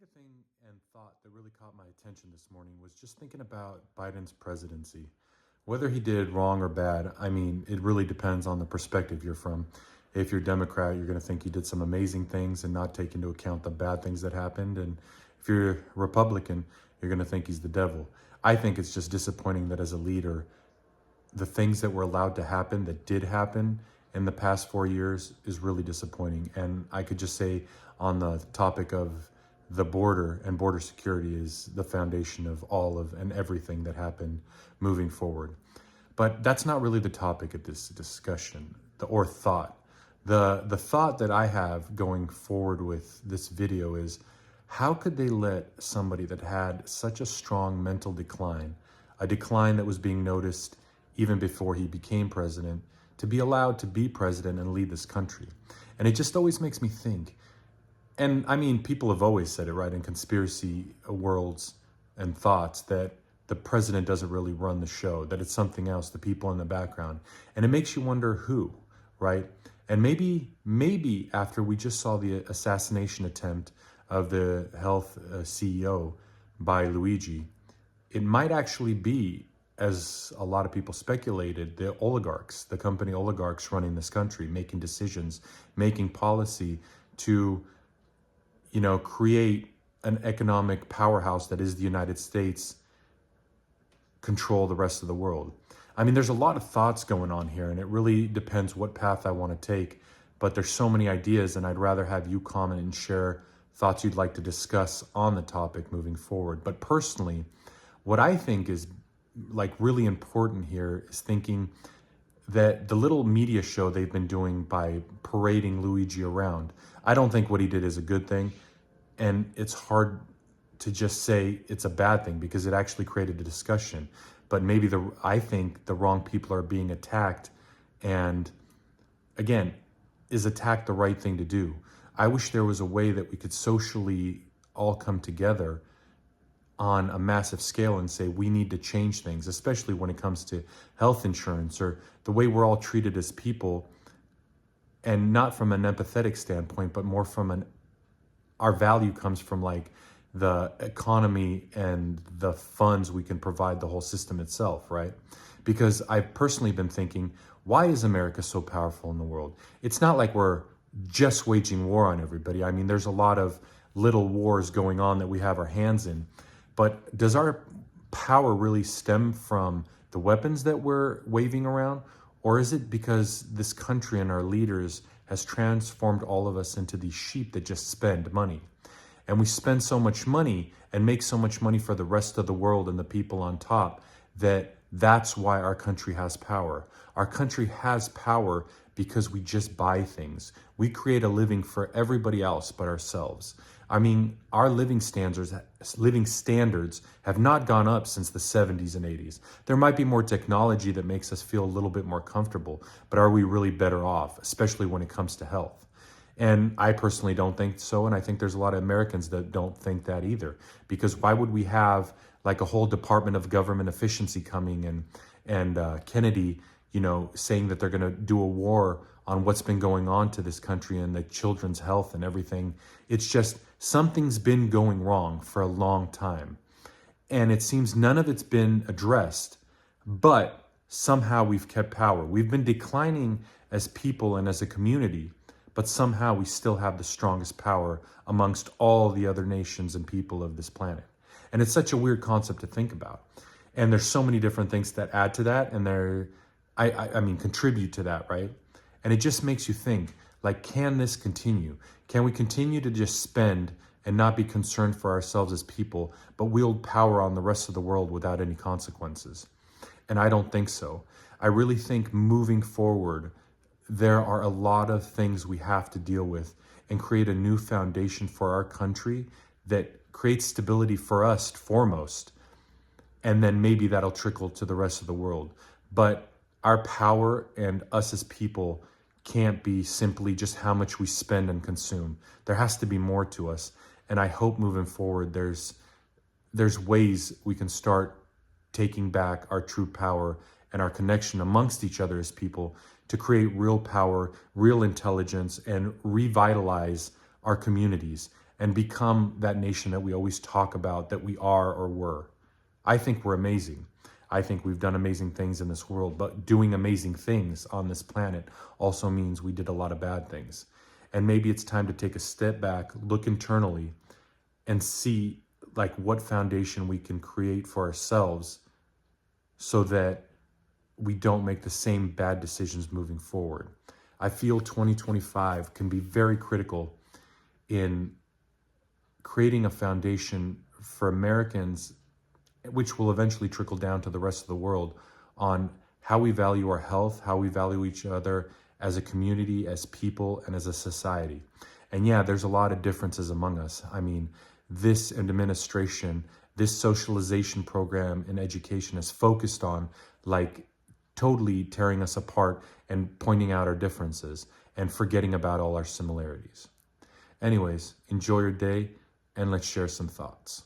the thing and thought that really caught my attention this morning was just thinking about Biden's presidency. Whether he did wrong or bad, I mean, it really depends on the perspective you're from. If you're Democrat, you're going to think he did some amazing things and not take into account the bad things that happened. And if you're Republican, you're going to think he's the devil. I think it's just disappointing that as a leader, the things that were allowed to happen, that did happen in the past 4 years, is really disappointing. And I could just say on the topic of the border and border security is the foundation of all of and everything that happened moving forward. But that's not really the topic of this discussion, or thought. The thought that I have going forward with this video is, how could they let somebody that had such a strong mental decline, a decline that was being noticed even before he became president, to be allowed to be president and lead this country? And it just always makes me think, and I mean, people have always said it, right, in conspiracy worlds and thoughts, that the president doesn't really run the show, that it's something else, the people in the background. And it makes you wonder who, right? And maybe after we just saw the assassination attempt of the health CEO by Luigi, it might actually be, as a lot of people speculated, the oligarchs, the company oligarchs running this country, making decisions, making policy to, create an economic powerhouse that is the United States, control the rest of the world. I mean, there's a lot of thoughts going on here, and it really depends what path I want to take. But there's so many ideas, and I'd rather have you comment and share thoughts you'd like to discuss on the topic moving forward. But personally, what I think is really important here is thinking that the little media show they've been doing by parading Luigi around, I don't think what he did is a good thing. And it's hard to just say it's a bad thing because it actually created a discussion. But maybe I think the wrong people are being attacked. And again, is attack the right thing to do? I wish there was a way that we could socially all come together on a massive scale and say we need to change things, especially when it comes to health insurance or the way we're all treated as people, and not from an empathetic standpoint, but more from our value comes from the economy and the funds we can provide the whole system itself, right? Because I've personally been thinking, why is America so powerful in the world? It's not like we're just waging war on everybody. I mean, there's a lot of little wars going on that we have our hands in. But does our power really stem from the weapons that we're waving around? Or is it because this country and our leaders has transformed all of us into these sheep that just spend money? And we spend so much money and make so much money for the rest of the world and the people on top that's why our country has power. Our country has power because we just buy things. We create a living for everybody else but ourselves. I mean, our living standards have not gone up since the 70s and 80s. There might be more technology that makes us feel a little bit more comfortable, but are we really better off, especially when it comes to health? And I personally don't think so, and I think there's a lot of Americans that don't think that either. Because why would we have a whole Department of Government Efficiency coming and Kennedy, saying that they're going to do a war on what's been going on to this country and the children's health and everything? It's just something's been going wrong for a long time. And it seems none of it's been addressed, but somehow we've kept power. We've been declining as people and as a community, but somehow we still have the strongest power amongst all the other nations and people of this planet. And it's such a weird concept to think about. And there's so many different things that add to that, and I mean, contribute to that, right? And it just makes you think, can this continue? Can we continue to just spend and not be concerned for ourselves as people, but wield power on the rest of the world without any consequences? And I don't think so. I really think moving forward, there are a lot of things we have to deal with and create a new foundation for our country that creates stability for us foremost. And then maybe that'll trickle to the rest of the world. But our power and us as people can't be simply just how much we spend and consume. There has to be more to us. And I hope moving forward, there's ways we can start taking back our true power and our connection amongst each other as people to create real power, real intelligence, and revitalize our communities and become that nation that we always talk about that we are or were. I think we're amazing. I think we've done amazing things in this world, but doing amazing things on this planet also means we did a lot of bad things. And maybe it's time to take a step back, look internally, and see like what foundation we can create for ourselves so that we don't make the same bad decisions moving forward. I feel 2025 can be very critical in creating a foundation for Americans, which will eventually trickle down to the rest of the world, on how we value our health, how we value each other as a community, as people, and as a society. And yeah, there's a lot of differences among us. I mean, this administration, this socialization program in education is focused on like totally tearing us apart and pointing out our differences and forgetting about all our similarities. Anyways, enjoy your day and let's share some thoughts.